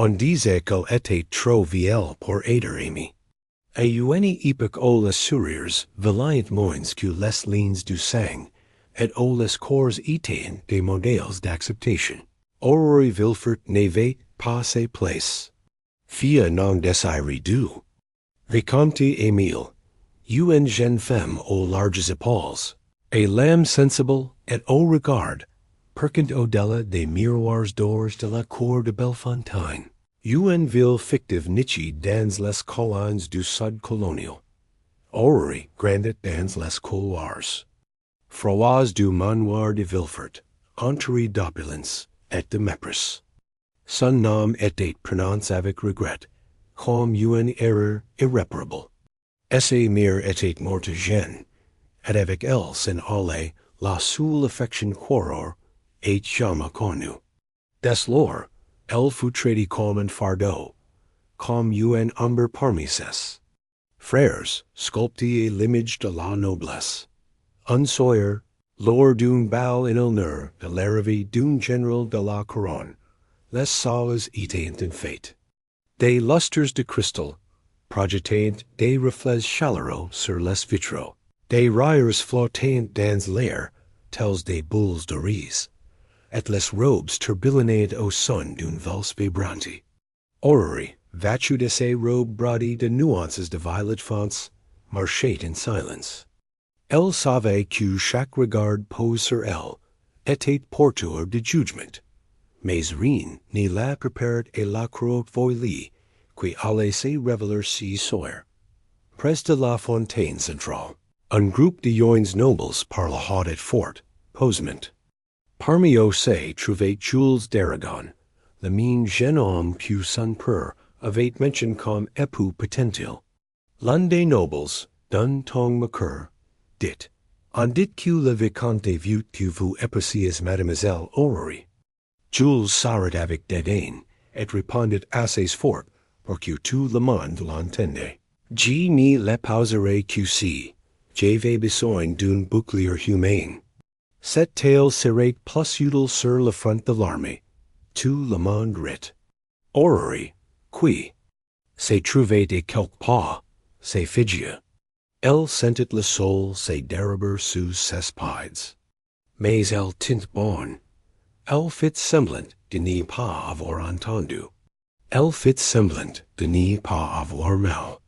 On disait qu'elle était trop vieille pour être aimée. A une époque où les sourires valiant moins que les lignes du sang, et où les corps étaient des modèles d'acceptation. Aurore Villefort n'avait pas sa place. Fille non désirée du Vicomte Émile, une jeune femme aux larges épaules, a l'âme sensible et au regard, perquant au-delà des miroirs d'or de la cour de Bellefontaine. Une ville fictive nichée dans les collines du sud colonial. Aurore grandit dans les couloirs. Froise du manoir de Villefort, entourée d'opulence et de mépris. Son nom était prononcé avec regret, comme une erreur irréparable. Sa mère était morte jeune, et avec elle s'en allait la seule affection qu'Aurore ait jamais connue. Dès lors, elle fut traitée comme un fardeau, comme une ombre parmi ses frères, sculptée à l'image de la noblesse. Un soir, lors d'un bal en l'honneur de l'arrivée d'un général de la couronne, les salles étaient en fête. Des lustres de cristal projetaient des reflets chaleureux sur les vitraux. Des rayures flottaient dans l'air, tels des boules de riz, et les robes tourbillonnaient au son d'une valse vibrante. Aurore, vêtue de ses robes brodées de nuances de violet fonts, marchait in silence. Elle savait que chaque regard posé sur elle était porteur de jugement, mais rien ne la préparait à la cruelle folie qui allait se révéler ce soir. Près de la fontaine centrale, un groupe de jeunes nobles parlait fort, posément. Parmi eux se trouvait Jules d'Aragon, le min jeune homme que son père avait mentionné comme époux potentiel. L'un des nobles, d'un ton moqueur, dit: On dit que le vicomte veut que vous épousiez mademoiselle Aurore. Jules s'arrêta avec dédain, et répondit assez fort pour que tout le monde l'entendait. Je ne l'épouserai que si j'avais besoin d'un bouclier humain. Cette tale serait plus utile sur le front de l'armée. Tout le monde rit. Aurore, qui se trouvait à quelque part, se figea. Elle sentit le sol se dérober sous ses pieds. Mais elle tint bon. Elle fit semblant de ne pas avoir entendu. Elle fit semblant de ne pas avoir mal.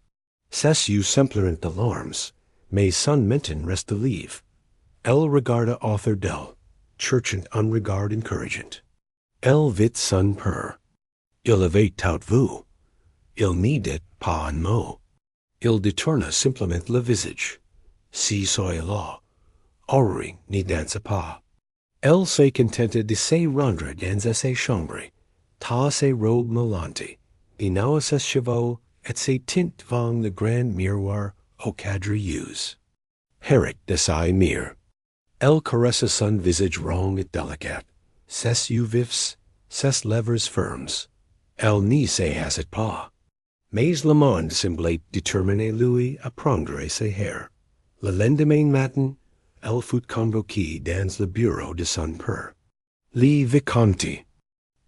C'est simplement de larmes, mais son menton reste vive. Elle regarda autour d'elle, cherchant un regard encourageant. Elle vit son père. Il avait tout vu. Il ne dit pas un mot. Il détourna simplement le visage. Si soyez là, Aurore ne dansa pas. Elle se contentait de se rendre dans sa chambre, ta ses robes moulantes, peigna ses cheveux et se tint devant le grand miroir au cadre use. Herrick de sa mire. Elle caressa son visage rond et délicat, ses yeux vifs, ses lèvres fermes. Elle n'y se hésite pas. Mais le monde semblait déterminé lui à prendre ses hairs. Le lendemain matin, elle fut convoquée dans le bureau de son père. Le vicomte.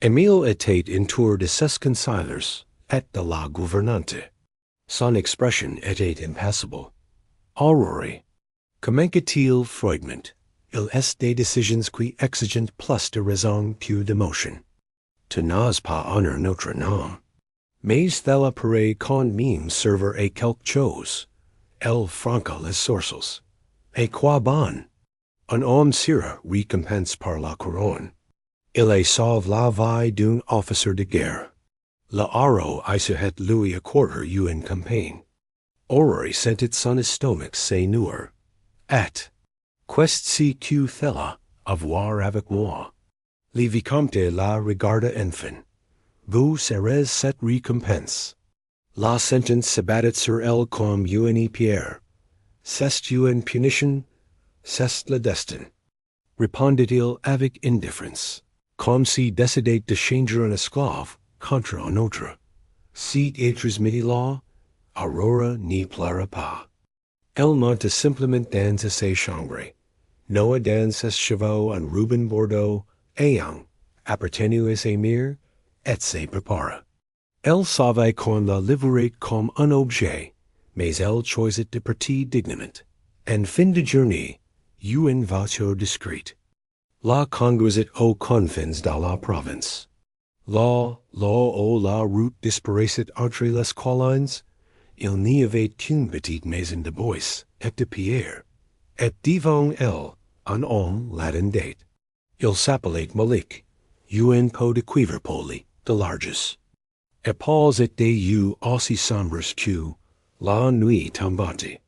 Émile était entouré de ses conseillers et de la gouvernante. Son expression était impassible. Aurore. Comment est-il froidement? Il est des décisions qui exigent plus de raison que d'émotion. Tu n'oses pas honor notre nom. Mais elle apparaît quand même servir à quelque chose. Elle franqua les sourcils. Et quoi bon? Un homme sera récompensé par la couronne. Il est sauve la vie d'un officier de guerre. Le héros essaie lui accorder une campagne. Aurore sentit son estomac se nouer. Et, qu'est-ce que cela à voir avec moi? Le vicomte la regarda enfin. Vous serez cette récompense. La sentence s'abattit sur elle comme une pierre. C'est une punition, c'est le destin. Répondit-il avec indifference, comme si décidait de changer un esclave contre un autre. Si être mis-là, Aurore n'y pleura pas. Elle monta simplement dans sa chambre, noua dans ses cheveux un ruban bordeaux, ayant appartenu à sa mère, et se prépara. Elle savait qu'on la livrait comme un objet, mais elle choisit de partir dignement. En fin de journée, une voiture discrète. La conduisit aux confins de la province. Là où la route disparaissait entre les collines, il n'y avait qu'une petite maison de bois et de pierre, et devant elle, un homme l'attendait. Il s'appelait Malik, un pot de cuivre poli, de largesse. Et pas était eu aussi sombre que la nuit tombante.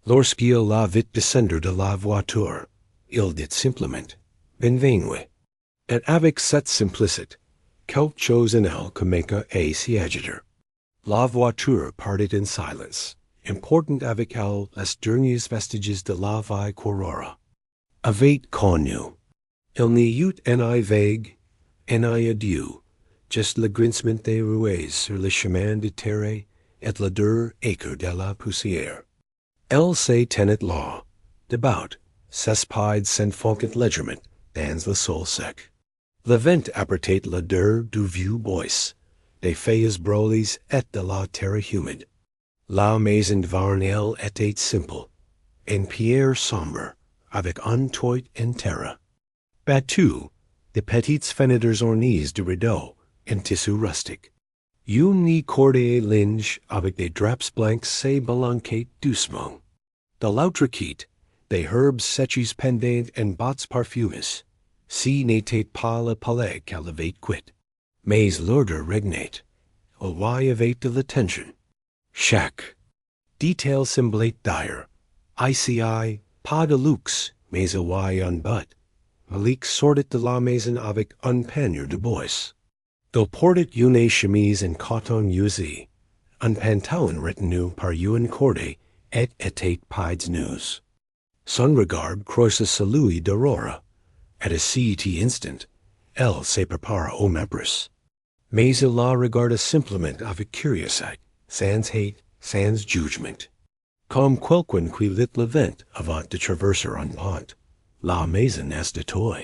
Lorsqu'il la vit descendre de la voiture, il dit simplement, Benvenue. Et avec cette simplicité, quelque chose en elle que manqua et s'y agiter. La voiture partit in silence, important avec elle les derniers vestiges de la vie qu'Aurora avait connue. Il n'y eut un œil vague, un œil adieu, juste le grincement des roues sur le chemin de terre et l'odeur acre de la poussière. Elle se tenait là, debaut, s'espide s'enfonçait légèrement dans le sol sec. Le vent apportait l'odeur du vieux bois, des feuilles brûlées et de la terre humide. La maison devant elle était simple, en pierre sombre, avec un toit en terre. Battu, de petites fenêtres ornées de rideaux en tissu rustique. Une cordée linge avec des draps blancs se balançait doucement. De l'autre côté, des herbes sèches pendaient en bottes parfumées. Si n'était pas le palais qu'elle avait quitté. Mais l'ordre régnait. Il y avait de l'attention. Chaque detail semblait dire, ici, pas de luxe, mais il y en but. Malik sortit de la maison avec un panier de bois. Il portait une chemise en coton usé, un pantalon retenu par une corde et était pieds nus. Son regard croisa celui d'Aurora. At a cet instant, elle se prépara au mépris. Mais il la regarda simplement avec curiosité, sans hate, sans jugement. Comme quelqu'un qui lit le vent avant de traverser un pont. La maison est de toi.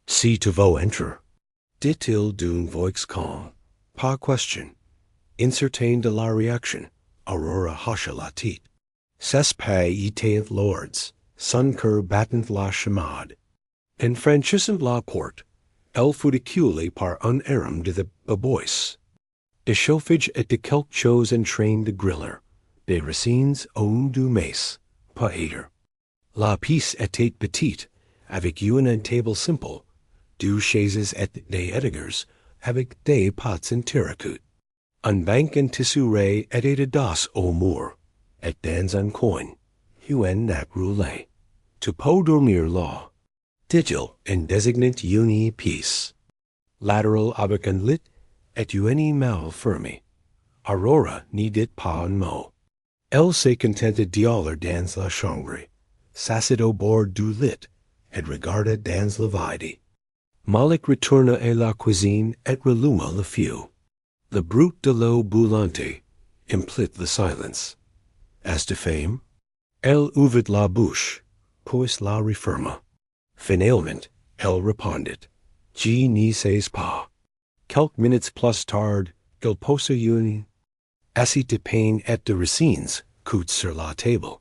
Si tu veux entrer, dit-il d'une voix calme. Pas question. Incertain de la réaction, Aurora hocha la tête. Ses pas étaient lourds, son cœur battant la chamade. En franchissant la porte, elle fut acculée par un errant de bois. De chauffage et de quelque chose en train de griller, des racines ou du maïs, pas aider. La pièce était petite, avec une table simple, deux chaises et des étagères, avec des pots en terracotta. Un banc en tissu ray était de dos au mur, et dans un coin, une nappe roulée. Tu peux dormir là. Dit-il en désignant une pièce. Latéral avec un lit et une malle fermée. Aurora n'y dit pas un mot. Elle se contentait d'aller dans la chambre, s'assit au bord du lit, et regardait dans le vide. Malik retourna à la cuisine et ralluma le feu. Le bruit de l'eau boulante implit le silence. As de fame, elle ouvrit la bouche, puis la referma. Finalement, elle répondit, Je n'y sais pas. Quelques minutes plus tard, il posa une assiette de pain et de racines coupées sur la table.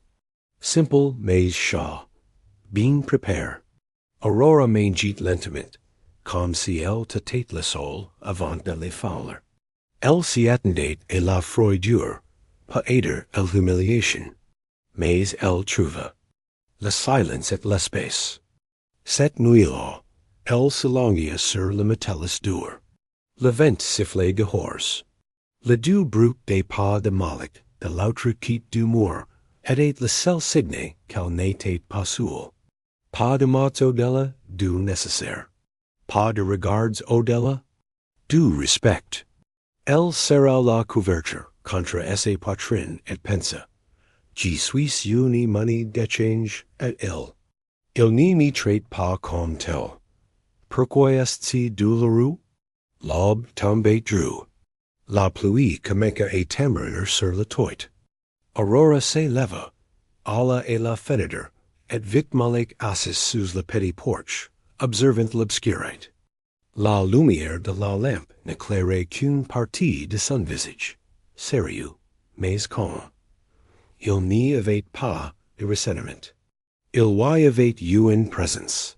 Simple mais chaud, bien préparé. Aurora mangeait lentement, comme si elle tâtait le sol avant de les fouler. Elle s'y attendait à la froidure, pas aider à l'humiliation. Mais elle trouva le silence et l'espace. Cette nuit-là, elle se languia sur le métallis dur. Le vent sifflait dehors. Le doux bruit des pas de Malik de l'autre côté du mur était le seul signe qu'elle n'était pas seule. Pas de mots au-delà du nécessaire. Pas de regards au-delà du respect. Elle serra la couverture contre sa poitrine et pensa, Je suis une monnaie d'échange et il ne me traite pas comme tel. Pourquoi est-ce douloureux? L'aube tombait drew. La pluie commença à tomber sur le toit. Aurora se leva, alla à la fenêtre, et vit Malik assis sous le petit porche, observant l'obscurité. La lumière de la lampe n'éclairait qu'une partie de son visage. Sérieux, mais calme. Il n'y avait pas de ressentiment. Il y avait une présence.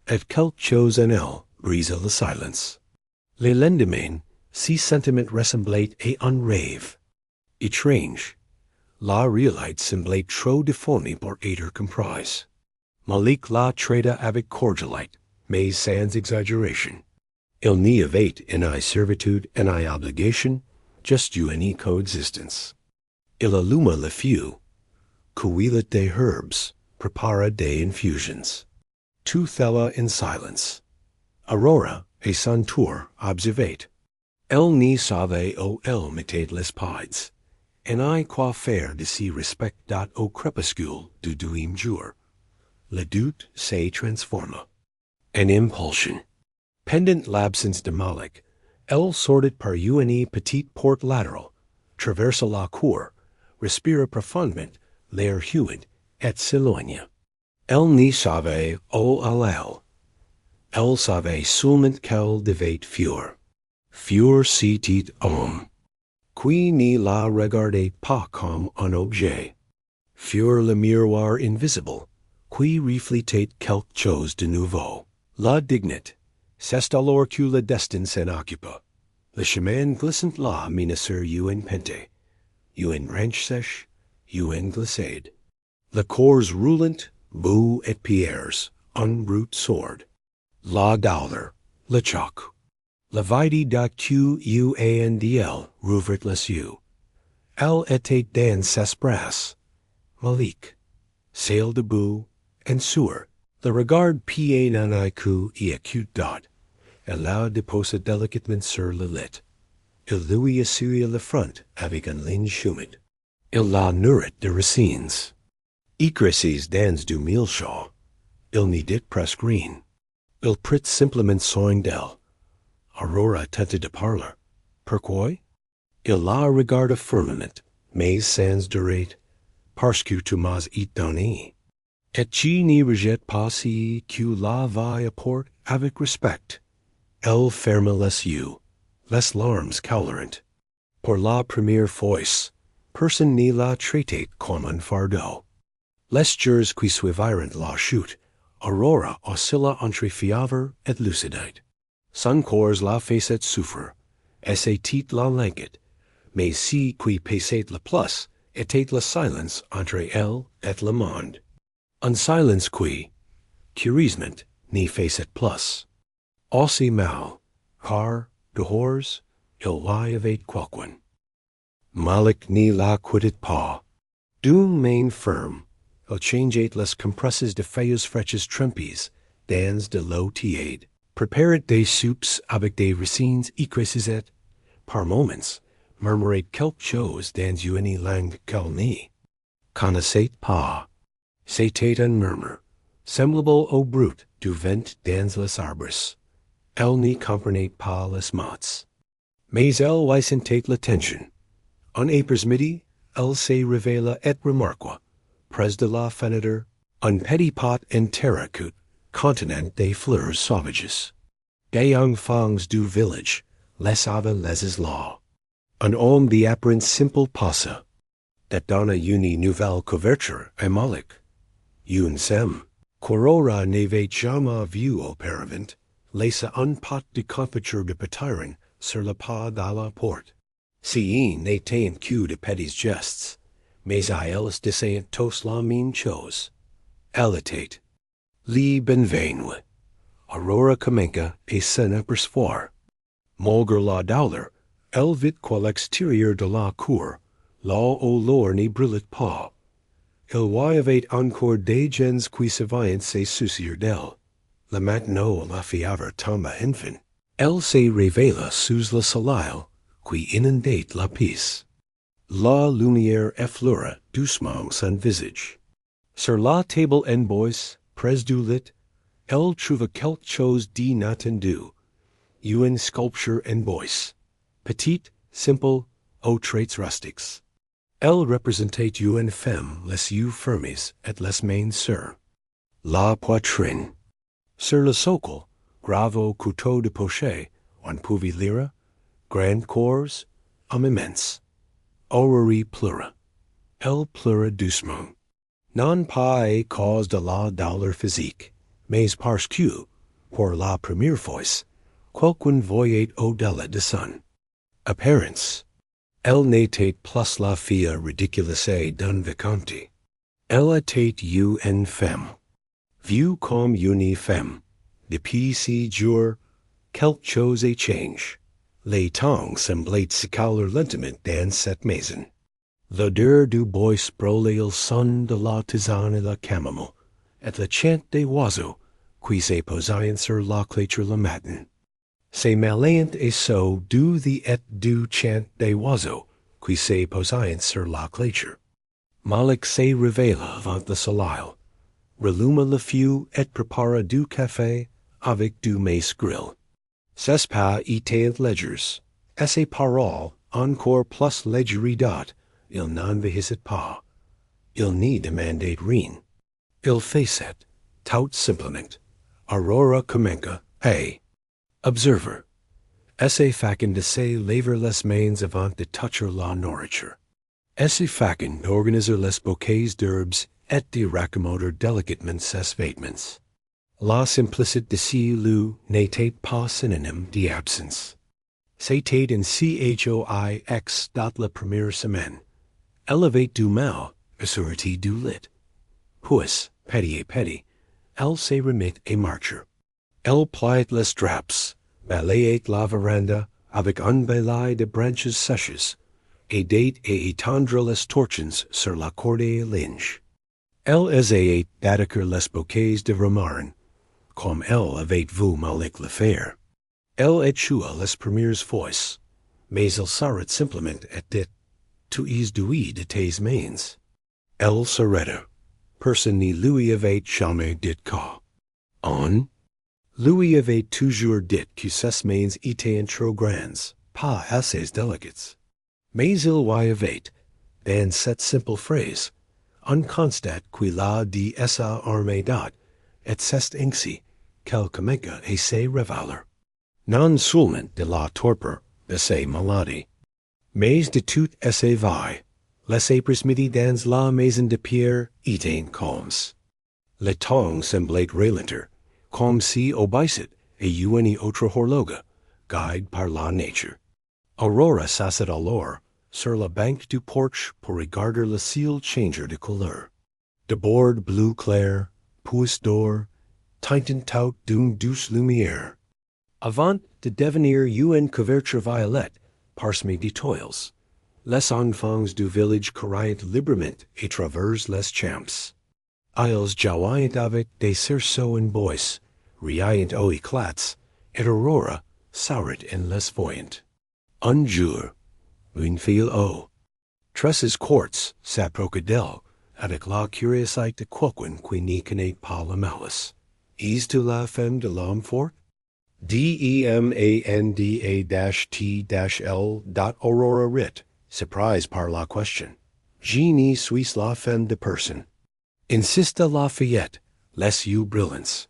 Et quelque chose en elle brisa le silence. Le lendemain, si sentiment ressemblait à un rêve. Étrange. La réalité semblait trop déformée pour être comprise. Malik la traita avec cordialité, mais sans exagération. Il n'y avait ni servitude ni obligation, just une coexistence. Il alluma le feu, cueillit des herbes, prépara des infusions. Tout alla in silence. Aurora et son tour observait. Elle n'y savait où elle mettait les pieds, et ni quoi faire de si respect dat au crépuscule du deuxième jour. Le doute se transforma. An impulsion. Pendant l'absence de Malik, elle sortit par une petite porte latérale, traversa la cour, respira profondément l'air humide, et s'éloigna. Elle n'y savait où allait. Elle savait seulement qu'elle devait fuir. Fuir c'était homme. Qui ne la regardait pas comme un objet. Fuir le miroir invisible, qui reflétait quelque chose de nouveau. La dignité. C'est alors que le destin s'en occupa. Le chemin glissant là mena sur une pente, une ranche sèche, une glissade. Le cours roulant, bout et pierres, en route sourde. La douleur, le choc. La vide d'actu UANDL rouvrit les yeux. Elle était dans ses bras. Malik. Sail debout, and sourd. Le regard pied n'en coup et acute dot. Elle la déposa délicatement sur le lit. Il lui essuya le front avec un linge humide. Il la nourrit de racines. Écrécies dans du milchaud. Il n'y dit presque rien. Il prit simplement soin d'elle. Aurora tentait de parler. Pourquoi? Il la regarda fermement, mais sans durée, parce que tu m'as été donné. Et tu n'y rejettes pas si que la vie apporte avec respect. Elle ferma les yeux, les larmes couleront. Pour la première fois, personne ne la traitait comme un fardeau. Les jours qui suivirent la chute, Aurora oscilla entre fièvre et lucidité. Son corps la faisait souffrir, et ses têtes la languit, mais ce qui pesait le plus était le silence entre elle et le monde. Un silence qui, curieusement, n'y faisait plus. Aussi mal, car, dehors, il y avait quelqu'un. Malik ne la quittait pas. D'une main ferme, il changeait les compresses de feuilles fraîches trempées dans de l'eau tiède, préparait des soupes avec des racines écrasées et, par moments, murmurait quelque chose dans une langue qu'elle ne connaissait pas. C'était un murmure, semblable au bruit du vent dans les arbres. Elle n'y comprenait pas les mots. Mais elle y sentait la tension. Un après-midi, elle se révéla et remarqua, près de la fenêtre, un petit pot en terre-cuite contenant des fleurs sauvages. Des enfants du village laissaient les là. Un homme d'apparence simple passa, that donna une nouvelle couverture à Malik. Une sem, qu'Aurora n'avait jamais vu auparavant, laissa un pot de confiture de pétrin sur le pas de la porte. Si n'était que de petits gestes, mais à elle disait tous la même chose. Elle était li benvenue. Aurora commença et s'en aperçoit. Malgré la douleur, elle vit qu'à l'extérieur de la cour, là où l'or ne brûlait pas, il y avait encore des gens qui savaient se soucier d'elle. Le matin où la fièvre tomba enfin, elle se révéla sous le soleil qui inondait la pièce. La lumière effleura doucement son visage. Sur la table en bois, près du lit, elle trouva quelque chose d'inattendu. Une sculpture en bois, petite, simple, aux traits rustiques. Elle représentait une femme les yeux fermés et les mains sur la poitrine. Sur le socle, gravo couteau de poche, on pouvi lire, grand corps, immense, aurori pleura, el pleura doucement. Non pas à cause de la douleur physique, mais parce que, pour la première fois, quelqu'un voyait au-delà de son apparence. Elle n'était plus la fille ridiculisée d'un vicomte. Elle était une femme, vue comme une femme. Depuis ces jours, quelque chose a changé. Les temps semblaient s'écouler lentement dans cette maison. L'odeur du bois brûlait le son de la tisane et la camomille, et le chant des oiseaux qui se posaient sur la clôture le matin. C'est mêlant et so du chant des oiseaux qui se posaient sur la clôture. Malik se révéla avant le soleil, ralluma le feu et prépara du café avec du maïs grill. Ses pas étaient légers, et ses paroles encore plus légeridat. Il n'en vieillit pas. Il n'y demandait rien. Il faisait, tout simplement, aurora comenca, hey. Observer. Esse facin de se laver les mains avant de toucher la nourriture. Esse facin d'organiser les bouquets d'herbes et de raccommoder délicatement ses vêtements. La simplicité de ce lieu n'était pas synonyme d'absence. C'était en choix dot la première semaine. Elevate du mal, assurity du lit. Puis, petit à petit, elle se remit et marcher. Elle pliait les draps, balayait la veranda avec un belai de branches sèches, aidait et étendre les torchons sur la corde à linge. Elle essayait d'attaquer les bouquets de romarin, comme elle avait vu Malik le faire. Elle échoua les premières fois, mais elle s'arrêtait simplement et dit, tu es doué de tes mains. Elle s'arrêta. Personne ne lui avait jamais dit quoi. On lui avait toujours dit que ses mains étaient trop grandes, pas assez délicates. Mais il y avait, dans cette simple phrase, un constat qui l'a dit essa armée dot, et c'est ainsi qu'elle commença à se révéler. Non seulement de la torpeur de ses maladies, mais de tout esse vie, les après-midi dans la maison de pierre étaient calmes. Le temps semblait ralentir, comme si obéissait à une autre horloge, guidée par la nature. Aurora s'assit alors sur la banque du porche pour regarder le ciel changer de couleur. De bord bleu clair, puis d'or, teintant tout d'une douce lumière. Avant de devenir une couverture violette, parsemée de toiles, les enfants du village couraient librement à travers les champs. Ils jouaient avec des cerceaux en bois, riaient aux éclats, et Aurora s'arrêtait en les voyant. Un jour, une fille aux tresses courtes s'approcha d'elle avec la curiosité de quelqu'un qui n'y connaît pas la malice. Es-tu la femme de l'homme fort? Demanda-t-l. Aurora rit, surprised par la question. Je ne suis la femme de personne. Insista la fillette, les yeux brillants.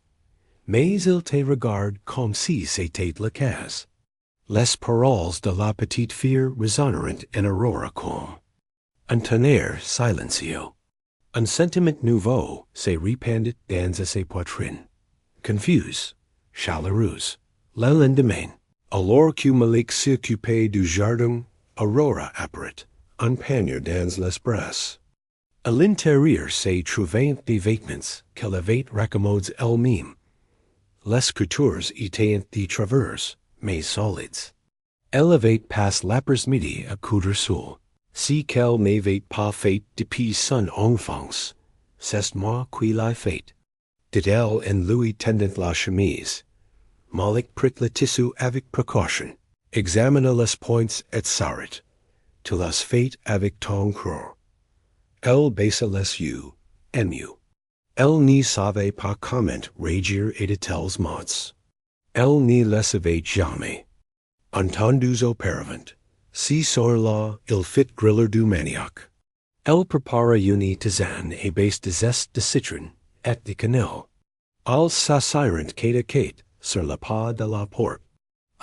Mais il te regarde comme si c'était le cas. Les paroles de la petite fille résonnèrent en Aurora comme un tonnerre silencieux. Un sentiment nouveau se répandit dans ses poitrines. Confuse, chaleureuse, le lendemain, alors que Malik s'occupait du jardin, Aurora apparut, un panier dans les bras. À l'intérieur se trouvaient des vêtements qu'elle avait raccommodés elle-même. Les coutures étaient de travers, mais solides. Elle avait passé l'après-midi à coudre seule. Si qu'elle n'avait pas fait depuis son enfance, c'est moi qui l'ai fait. Dit-elle en lui tendant la chemise. Malik prit le tissu avec précaution, examina les points et s'arrêta. Tu l'as fait avec ton cœur. Elle baissa les yeux, émue. Elle n'y savait pas comment réagir à de tels mots. Elle n'y les avait jamais entendus auparavant. Si soir-là, il fit griller du manioc. Elle prépara une tisane à base de zeste de citron et de cannelle. Als s'assirent quête à quête, sur le pas de la porte.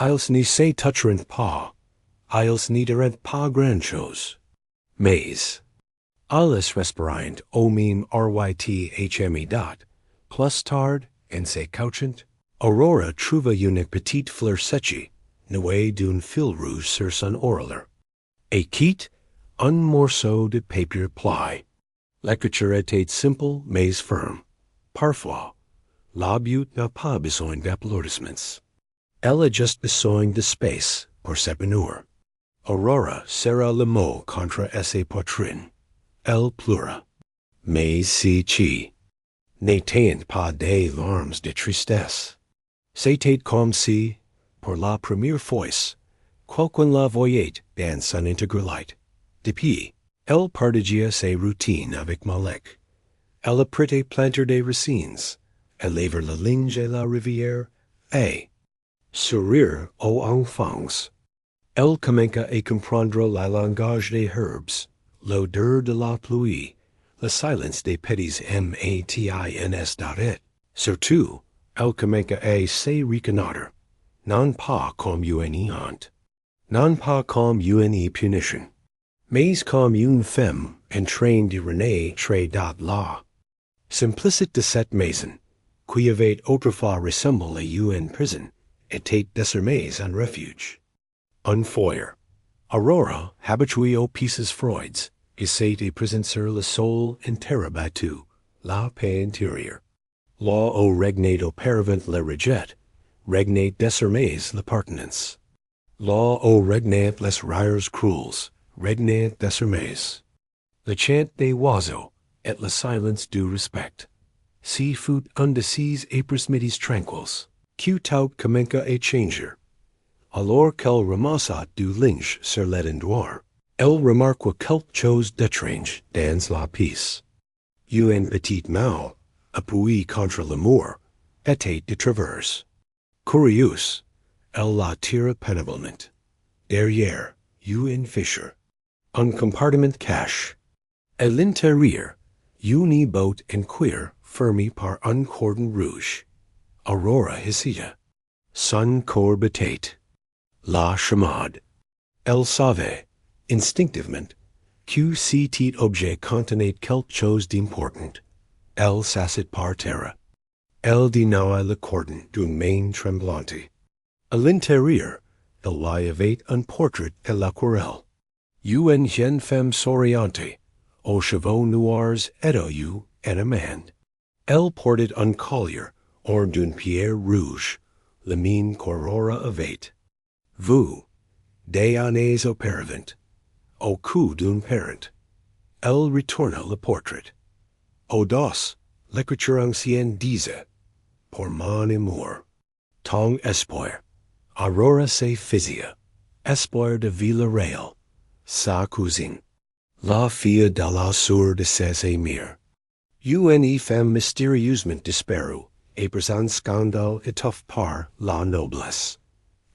Ils n'y se toucheront pas. Ils n'y diront pas grand-chose. Mais, alles respirant au même rythme dot, plus tard, en se couchant, Aurora trouva une petite fleur sèche, nouée d'un fil rouge sur son oreiller. Et quitte un morceau de papier pli. L'écriture était simple mais ferme. Parfois, la but n'a pas besoin d'applaudissements. Elle a juste besoin de space pour s'épanouir. Aurora serra le mot contre sa poitrine. Elle pleura. Mais si chi n'était pas des larmes de tristesse. C'était comme si, pour la première fois, quelqu'un la voyait dans son intégralité. Depuis, elle partageait ses routines avec Malek. Elle apprenait planter des racines, élève la linge et la rivière, et sourire aux enfants. Elle commença à comprendre le langage des herbes, l'odeur de la pluie, le silence des petits matins d'arrêt. Surtout, elle commença à se reconnaître, non pas comme une honte, non pas comme une punition, mais comme une femme en train de renaître de la simplicité de cette maison, qui avait autrefois ressemblé à une prison, était désormais un refuge. Un foyer. Aurora, habituée aux pieces froides, essaie de présenter le sol interrompu, la paix intérieure. Là où régnait auparavant le rejet, régnait désormais l'appartenance. Là où régnaient les rires cruels, régnait désormais le chant des oiseaux et le silence du respect. Si fut un de ces après-midi tranquilles, que tout commença à changer. Alors qu'elle ramassa du linge sur l'étendoir, elle remarqua quelque chose d'étrange dans la pièce. Une petite main, appuyée contre le mur, était de travers. Curieuse, elle la tira péniblement. Derrière, une fissure. Un compartiment caché. À l'intérieur, une botte en cuir fermée par un cordon rouge. Aurora hésita. Son corps battait. La chamade. Elle savait, instinctivement, que cet objet contenait quelque chose d'important. Elle s'assit par terre. Elle dénoua le cordon d'une main tremblante. À l'intérieur, il y avait un portrait à l'aquarelle. Une jeune femme souriante, aux cheveux noirs et aux yeux animés. Elle portait un collier hors d'une pierre rouge, le mine qu'Aurora avait. Vous, des années auparavant, au cou d'un parent. Elle retourna le portrait. Audace, l'écriture ancienne disait, pour mon amour, ton espoir. Aurora se fisia, espoir de Villarreal, sa cousine, la fille de la sœur de ses émirs. Une femme mystérieusement disparue, et pour un scandale étouffé par la noblesse.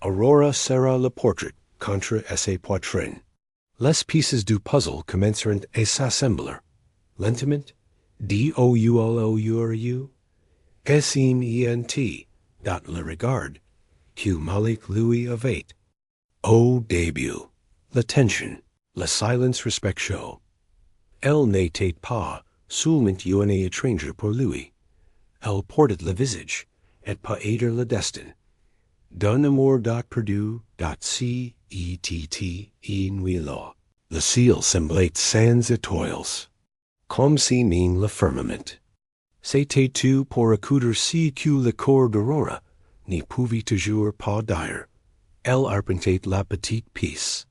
Aurora serra le portrait contre sa poitrine. Les pièces du puzzle commencèrent à s'assembler. Lentement, D-O-U-L-O-U-R-U, S-M-E-N-T, dot le regard, que Malik lui avait. Au début, la tension, le silence respectueux. Elle n'était pas seulement une étranger pour lui. Elle portait le visage, et peut-être le destin. D'un amour perdu, C-E-T-T, inuilo. Le ciel semblait sans étoiles, comme si mine le firmament. C'était tout pour accourir que le corps d'Aurora n'y pouvait toujours pas dire. Elle arpentait la petite pièce.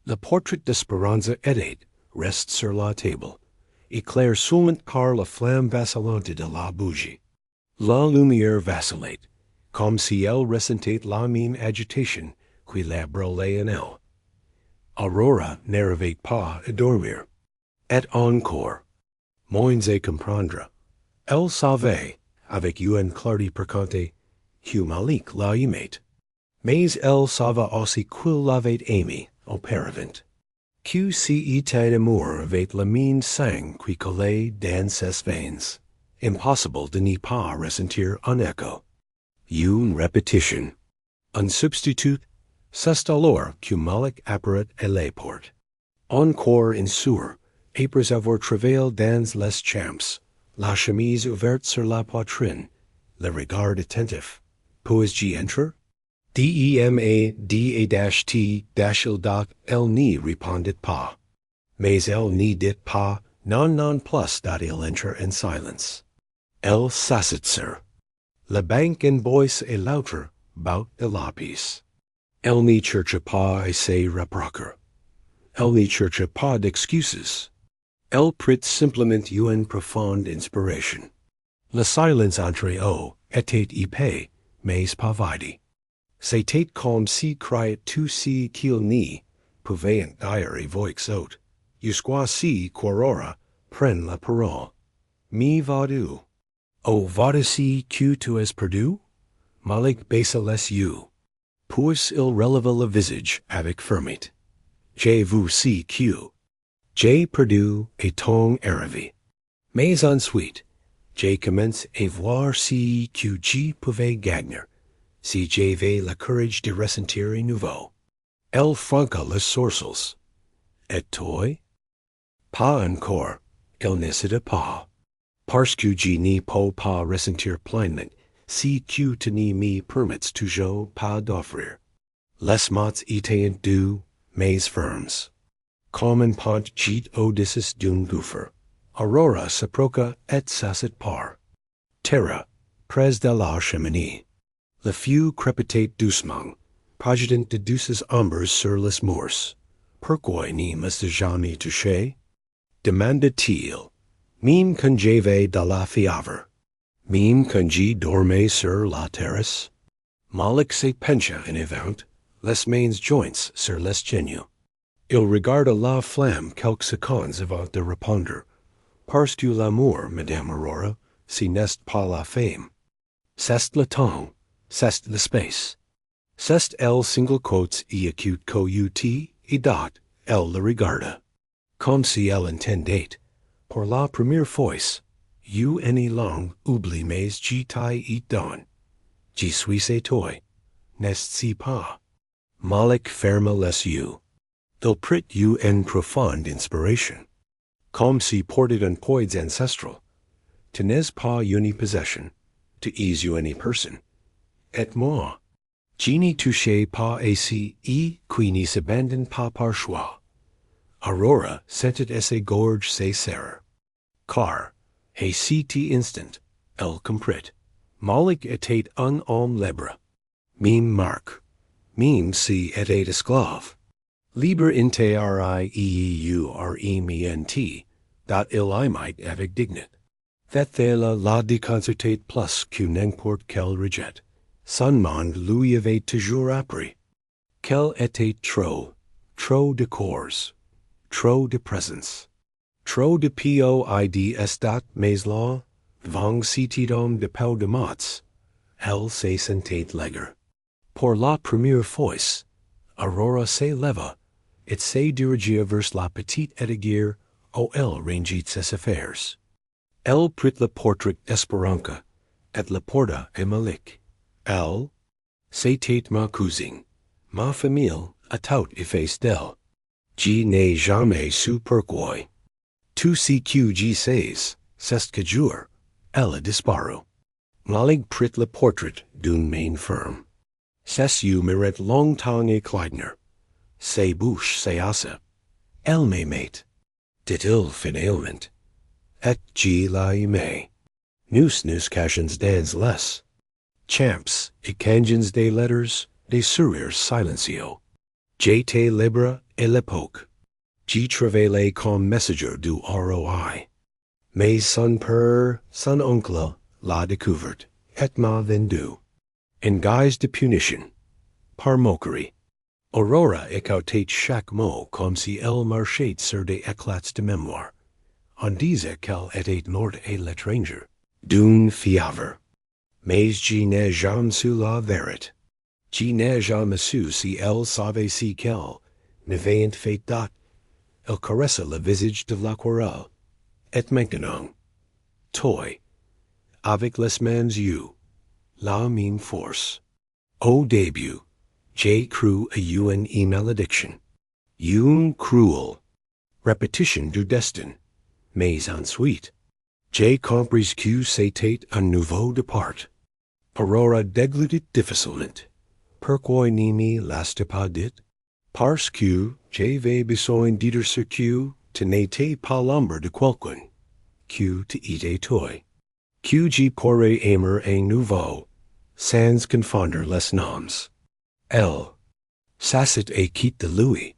Le portrait d'Esperanza était, reste sur la table, éclairé seulement par la flamme vacillante de la bougie. La lumière vacillait, comme si elle ressentait la même agitation que la brûlait en elle. Aurora n'arrivait pas à dormir. Et encore, moins à comprendre. Elle savait, avec une clarté percantée, que Malik la aimait. Mais elle savait aussi qu'il l'avait aimé auparavant. Que cet amour avait le même sang qui coulait dans ses veines. Impossible de n'y pas ressentir un écho. une repetition. Un substitut, c'est alors que Malik apparaît à la porte. Encore une soeur, après avoir travaillé dans les champs, la chemise ouverte sur la poitrine, le regard attentif. Puis-je entrer? D-E-M-A-D-A-T-il doc, elle n'y répondit pas. Mais elle n'y dit pas, non plus il entre en silence. Elle s'assit. La banque en bois et l'autre, bout de lapis. Elle n'y cherche pas à se reprocher. Elle n'y cherche pas d'excuses. Elle prit simplement une profonde inspiration. Le silence entre eux était épais, mais pas vide. C'était comme si criait tout ce qu'il n'y pouvait en dire avec autres. Jusqu'à si qu'Aurora prenne la parole. Mi vas-tu? Oh, vas-tu que tu es perdu? Malik baissa les yeux. Puis il releva le visage avec fermeté. J'ai vu si que j'ai perdu et ton arrivé. Mais ensuite, j'ai commencé à voir si que j'y pouvais gagner, si j'avais le courage de ressentir à nouveau. Elle franqua les sourcils. Et toi? Pas encore, elle n'hésita pas. Parce que je n'y peux pas ressentir pleinement, si que tu ne me permets toujours pas d'offrir. Les mots étaient doux, mais fermes. Comme un pont jet au-dessus d'un gouffre. Aurora s'approcha et s'assit par terre, près de la cheminée. Le feu crépitait doucement, projetant de douces ombres sur les murs. Pourquoi ne m'as-tu jamais touché? Demanda-t-il. Même quand j'avais de la fièvre. Même quand j'y dormais sur la terrasse. Malik se pencha en avant, les mains jointes sur les genoux. Il regarda la flamme quelques secondes avant de répondre. Parce que l'amour, Madame Aurora, ce n'est pas la femme. C'est le temps, c'est l'espace. C'est elle single quotes et acute coyote et dot, elle le regarda. Comme si elle entendait, pour la première fois, you any long oubli mais j'y t'ai et don. J'y suis et toi, n'est-ce pas? Malik ferma les yeux. Il prit une profonde inspiration. Comme si ported un poids ancestral. Tu n'es pas une possession, tu es une personne. Et moi, je n'y touche pas ici et qui n'y s'abandonne pas par choix. Aurora sentit ses gorges se serrer. Car, à cet instant, elle comprit. Malik était un homme libre. Même marque. Même si était esclave. Libre interiment, dat il aimait avec dignité. Fait-elle la déconcertait plus que n'importe quel rejet. Son monde lui avait toujours appris qu'elle était trop de corps, trop de présence, trop de poid estat mais là, vang cet homme de peu de mots, elle se sentait légère. Pour la première fois, Aurora se leva, et se dirigia vers la petite étagère où elle rangeait ses affaires. Elle prit le portrait d'Esperanza, et le porta à Malik. Elle, c'était ma cousine, ma famille a tout effacé d'elle. Je n'ai jamais su pourquoi. Tout ce que je sais, c'est que jour, elle a disparu. Malik prit le portrait d'une main ferme. Ses yeux mirent longtemps à Kleidner. Ses bouches s'assa. Elle m'aimait, dit-il finalement. Et je la aimais. Nous cachons dans les champs et cangens des letters, des sourires silencieux. J'étais libre à l'époque. Je travaillais comme messenger du ROI. Mais son père, son oncle, l'a découvert, et m'a vendu. En guise de punition, par moquerie, Aurora écoutait chaque mot comme si elle marchait sur des éclats de mémoire. On disait qu'elle était morte à l'étranger, d'une fièvre. Mais je n'ai jamais su la vérité. Je n'ai jamais su si elle savait si qu'elle n'avait fait date. Elle caressa le visage de l'aquarelle. Et maintenant, toi, avec les mains yeux, la mine force. Au début, j'ai cru à une malédiction. Une cruel repetition du destin. Mais ensuite, j'ai compris que c'était un nouveau départ. Aurora déglutit difficilement. Pourquoi ne me l'as-tu pas dit? Parce que j'avais besoin d'être sûr que tu n'étais pas l'ombre de quelqu'un, que tu étais toi, que je pourrais aimer un nouveau, sans confondre les noms. Elle s'assit et quitte Louis.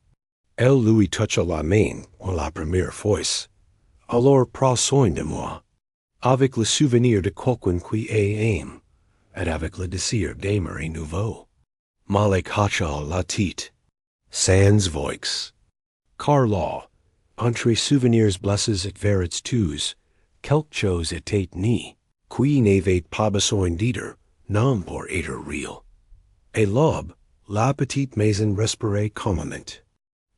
Elle lui toucha la main pour la première fois. Alors prends soin de moi, avec le souvenir de quelqu'un qui aime, et avec le désir d'aimer un nouveau. Malik hacha la tête, sans voix. Car là, entre souvenirs blesses et véritudes, quelque chose était ni, qui n'avait pas besoin d'être, non pour être réel. Et l'aube, la petite maison respirait calmement.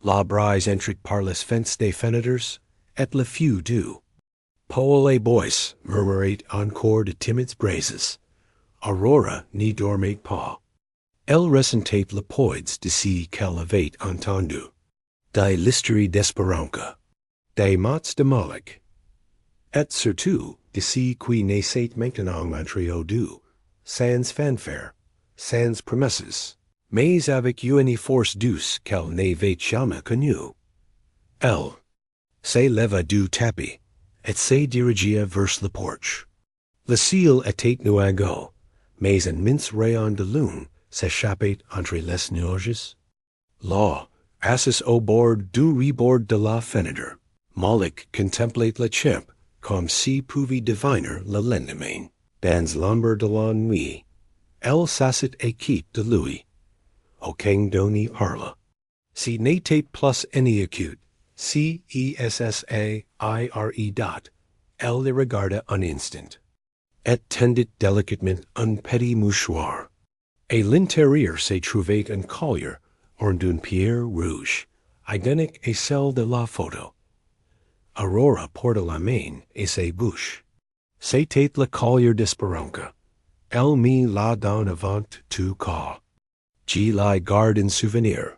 La brise entrait par les fenêtres des fenêtres, et le feu doux. Paul et Boyce murmuraient encore de timides braises. Aurora n'y dormait pas. Elle ressentait le poids de ce qu'elle avait entendu. Des l'histoire d'Esperanza, des mots de Moloch, et surtout de ce qui naissait maintenant entre eux deux, sans fanfare, sans promesses, mais avec une force douce qu'elle n'avait jamais connue. Elle s'éleva du tapis, et se dirigeait vers le porche. Le ciel était nuageux, mais un mince rayon de lune s'échappait entre les nuages. Là, assis au bord du rebord de la fenêtre, Moloch contemplait le champ comme si pouvait deviner le lendemain. Dans l'ombre de la nuit, elle s'assit et quitte de lui. Aucun Donnée parla. Si n'était plus inquiète, CESSAIRE dot, elle le regarda un instant, et tendit délicatement un petit mouchoir. À l'intérieur se trouvait un collier orné d'une pierre rouge, identique à celle de la photo. Aurora porta la main et sa bouche. C'était le collier d'Esperanza. Elle mit la donne avant tout cas. Je la garde en souvenir.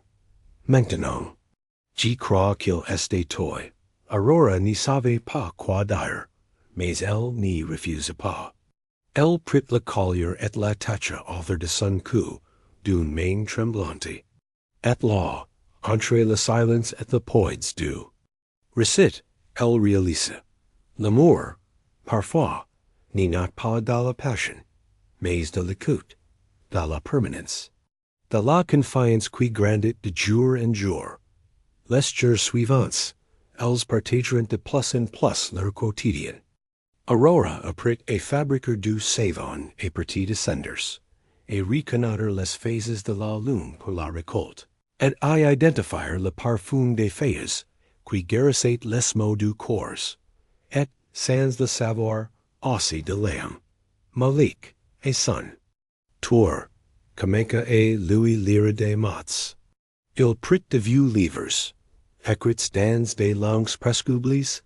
Maintenant, je crois qu'il était toi. Aurora ne savait pas quoi dire, mais elle n'y refusa pas. Elle prit le collier et l'attacha autour de son cou d'une main tremblante. Et là, entre le silence et le poids du récit, elle réalisa. L'amour, parfois, n'est not pas de la passion, mais de l'écoute, de la permanence, de la confiance qui grandit de jour en jour. Les jours suivants, elles partageront de plus en plus leur quotidien. Aurora apprit à fabriquer du savon et petits descenders, et reconnaître les phases de la lune pour la récolte, et à identifier le parfum des feuilles qui guérissait les maux du corps, et, sans le savoir, aussi de l'âme. Malik et son tour commença à lui lire des mots. Il prit de vieux livres, écrits dans des langues presque oubliées,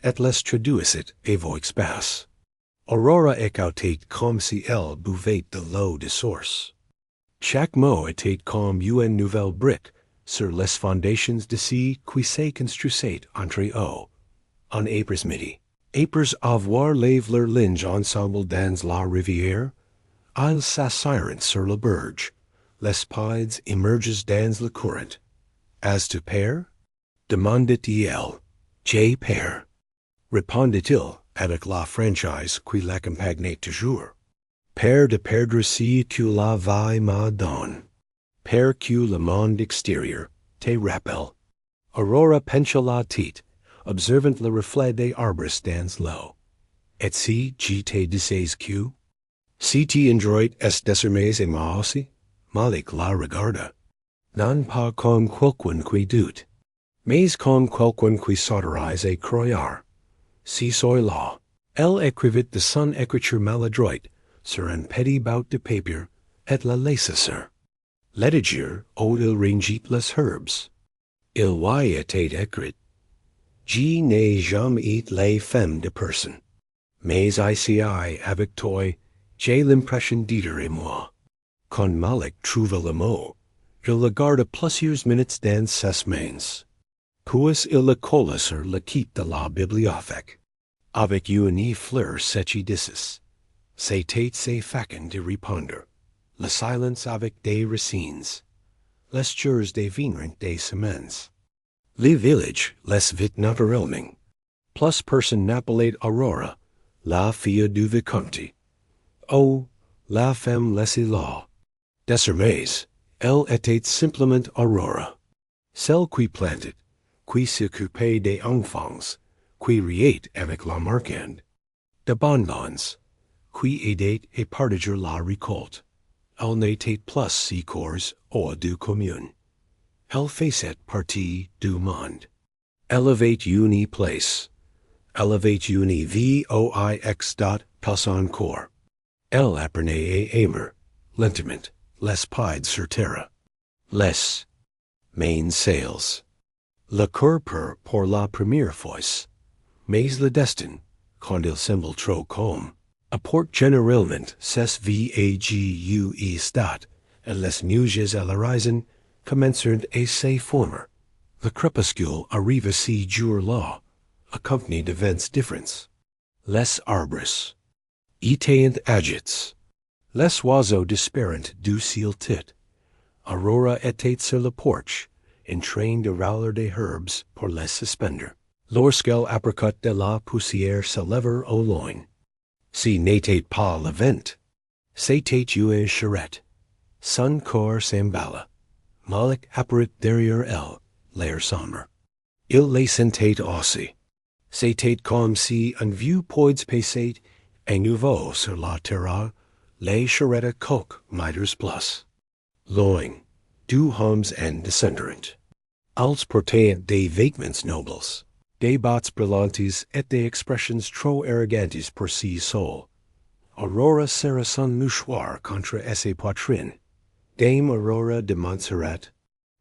et les traduisit à voix basse. Aurora écoutait comme si elle buvait de l'eau de source. Chaque mot était comme une nouvelle brique sur les fondations de ce qui se construisait entre eux. En après-midi, après avoir lavé leur linge ensemble dans la rivière, ils s'assirent sur la berge, les pieds immergés dans le courant. As to père? Demandait-il. J'ai père. Répondit-il avec la franchise qui l'accompagnait toujours. Père de perdre ce que la vie m'a donné. Père que le monde extérieur te rappelle. Aurora pencha la tête, observant le reflet des arbres dans l'eau. Et si je te disais que? Si tu enjoyais est désormais et moi aussi? Malik la regarda. Non pas comme quelqu'un qui doute, mais comme quelqu'un qui s'autorise à croire. Si soy là, elle écrivit de son écriture maladroite sur un petit bout de papier et la laissa sur. L'éditeur où il rangit les herbes. Il y était écrit: Je n'ai jamais été la femme de personne, mais ici avec toi J'ai l'impression d'être et moi. Quand Malik trouve le mot, il le garde plusieurs minutes dans ses mains. Puis il le colle sur le kit de la bibliothèque. Avec une fleur séchidissus. C'est facin de répondre. Le silence avec des racines. Les jours de viennent des semaines. Le village les vit naturellement. Plus personne n'appelait Aurora, la fille du vicomte. Oh, la femme laissez là. Désormais, elle était simplement Aurora. Celle qui plantait, qui s'occupait des enfants, qui riait avec la marquande. De bonbons, qui aidait et partageait la récolte. Elle n'était plus si corps hors du commune. Elle faisait partie du monde. Elle avait une place. Elle avait une voix plus encore. Elle apprenait à aimer, lentement, les pieds sur terre. Les main sails. Le cœur peur pour la première fois. Mais le destin, quand il semble trop comme, apporte généralement ses vague stat, et les nuages à l'horizon commencèrent à se former. Le crépuscule arriva si jour-là, accompagné de vents différents. Les arbres étaient agits. Les oiseaux disparent du ciel tit. Aurora était sur le porche, en train de râler des herbes pour les suspendre. Lorsqu'elle aperçut de la poussière se lever au loin. Si n'était pas le vent, c'était une charrette. Son corps s'emballa. Malik apparut derrière elle, l'air sombre. Il les sentait aussi. C'était comme si un vieux poids passait à nouveau sur la terre, les charrettes coq miters plus. Loin, deux hommes en descendant. Als portaient des vêtements nobles, des bottes brillantes et des expressions trop arrogantes pour si seul. Aurora serra son mouchoir contre ses poitrines. Dame Aurora de Montserrat,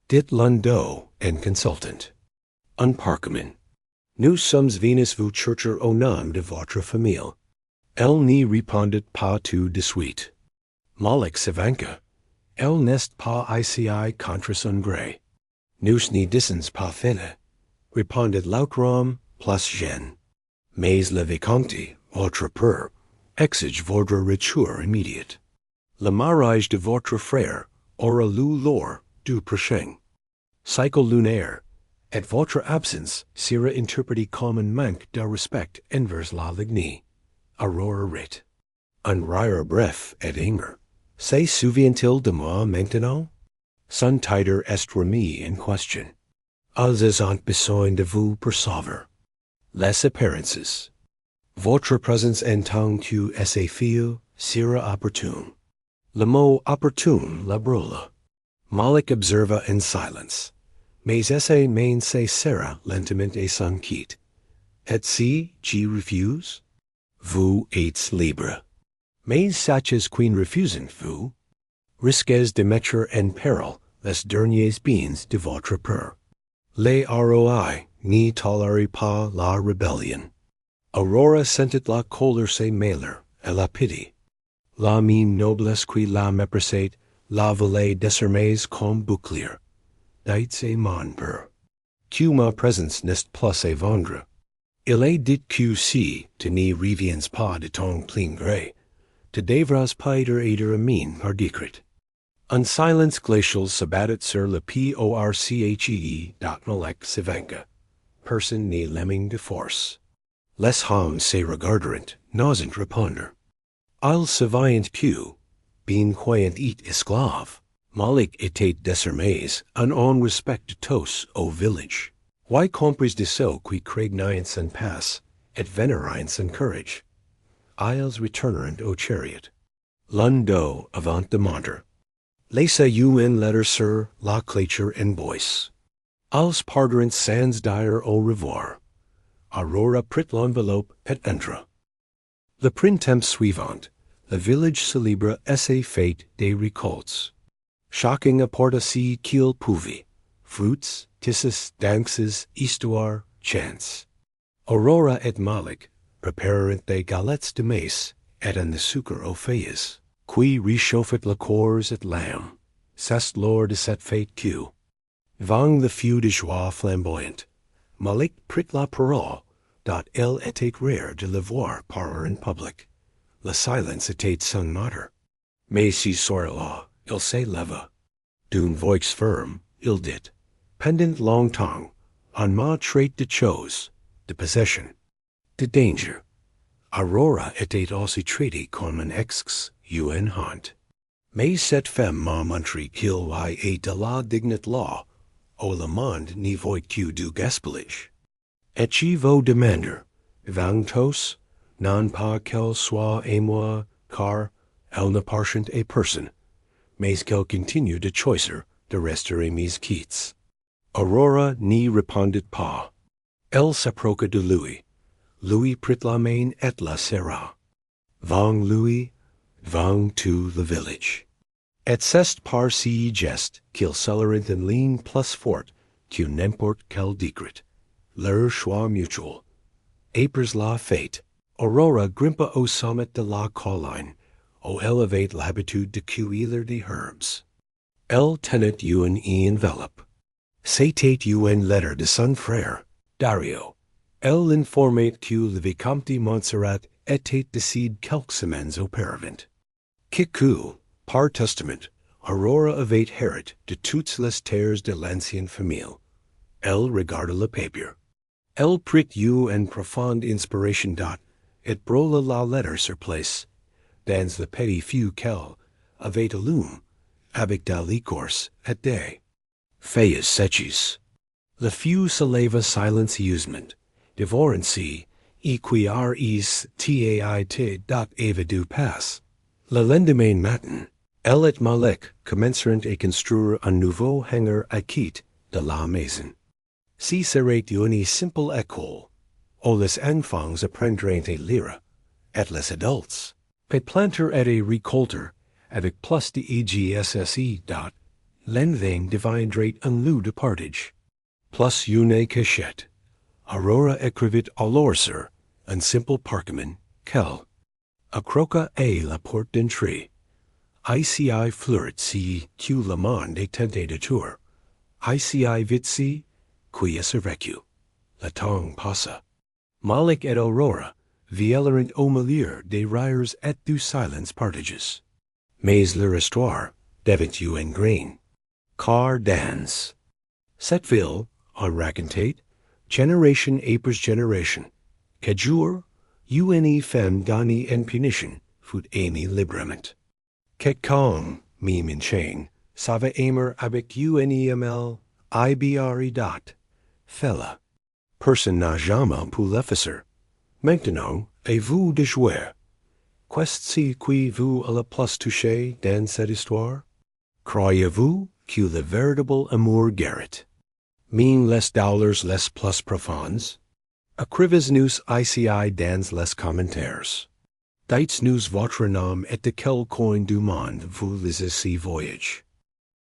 dit l'un en consultant. Un parchemin. Nous sommes venus vous chercher au nom de votre famille. Elle n'y répondit pas tout de suite. Malik s'avança. Elle n'est pas ici contre son gré. Nous n'y dissons pas fine, répondit l'autre plus jeune. Mais le vicomte, votre père, exige votre retour immédiat. Le mariage de votre frère aura lieu lors du prochain cycle lunaire, et votre absence sera interprétée comme un manque de respect envers la lignée. Aurora rit. Un rire bref et amer. Se souvient-il de moi maintenant? Son titre est remis en question. Ils ont besoin de vous pour sauver. Les apparences. Votre présence en tant que fille sera opportune. Le mot opportune la brûla. Malik observa en silence. Mais esse main se serra lentement et s'en quitte. Et si j'y refuse? Vous êtes libre. Mais sachez qu'en refusant vous, risquez de mettre en péril les derniers biens de votre père. Les ROI n'y tolèrent pas la rébellion. Aurora sentit la colère se mêler et la pitié. La même noblesse qui la méprisait la voulait désormais comme bouclier. Dites mon père, que ma présence n'est plus à vendre. Il est dit que si tu n'y reviens pas de ton plein gré, tu devras payer aider à mine par décret. Un silence glacial s'abattit sur le porche dont Malik s'avança. Personne n'y lemming de force. Les hommes se regardèrent, n'osant répondre. Ils savaient que, bien croyant être esclave, Malik était désormais un homme respect de tous au village. Why compris de ceux qui craignent son passe et vénérent son courage? Ils retournèrent au chariot. L'un d'eux avant de monter. Laissez une lettre sur la clôture en bois. Ils partirent sans dire au revoir. Aurora prit l'enveloppe et entra. Le printemps suivant, le village célèbre ses fêtes des récoltes. Chacun apporta ce qu'il pouvait, fruits, tissus, danses, histoire, chants. Aurora et Malik préparèrent des galettes de maïs et en the sucre au feuilles, qui réchauffet le corps et l'âme, c'est lors de cette fête que, vang le feu de joie flamboyante, Malik prit la parole, dont elle était rare de le voir parler en public. Le silence était son mater. Mais si soir-là, il se leva. D'une voix ferme, il dit, pendant longtemps, on m'a traité de choses, de possession, de danger. Aurora était aussi traitée comme un ex un haunt. Mais cette femme m'a montré qu'il y a de la dignité là, où le monde n'y voit que du gaspillage. Et je vous demande, vangtos, non pas qu'elle soit aimée, car elle n'appartient à personne, mais qu'elle continue de choisir de rester mes quittes. Aurora n'y répondit pas. Elle s'approcha de lui. Louis prit la main et la serra. Vang Louis, vang to le village. Et c'est par ce geste qu'il s'allurait en ligne plus forte que n'importe quel décret. Leur choix mutuel. Après la fête, Aurora grimpa au sommet de la colline, où elle avait l'habitude de cueillir des herbes. Elle tenait une enveloppe. C'était une lettre de son frère, Dario. Elle informait que le vicomte de Montserrat était décédé quelques semaines auparavant. Que, par testament, Aurora avait hérité de toutes les terres de l'ancienne famille. Elle regarda le papier. Elle prit une profonde inspiration et brola la lettre sur place, dans le petit feu qu'elle avait allumé, avec de l'écorce et des feuilles sèches. Le feu se leva silencieusement, devant ainsi, et cuillard is tait ava du passe. Le lendemain matin, elle et Malik commenceront à construire un nouveau hangar à quitte de la maison. Si serait une simple école, où les enfants apprendraient à lire, et les adultes, à planter et à récolter, avec plus de EGSSE. L'envin deviendrait un lieu de partage. Plus une cachette. Aurora écrivit alors sur un simple parchemin qu'elle accroqua à la porte d'entrée. Ici fleurit si que le monde est tenté de tour. Ici vit si qui est survécu. Le temps passa. Malik et Aurora vielleront au milieu des rires et du silence partages. Mais leur histoire devint une grain. Car dans cette ville, on racontait, génération après génération, que jour, une femme donnée en punition fut aimée librement. Quelqu'un, mime en chaîne, savait aimer avec une ml, ibr. Fella. Personne n'a jamais pu le faire. Maintenant, à vous de jouer. Qu'est-ce qui vous a le plus touché dans cette histoire? Croyez-vous que le véritable amour guérit? Mean les dollars les plus profonds? Écrivez-nous ici dans les commentaires. Dites-nous votre nom et de quel coin du monde vous lisez ce voyage.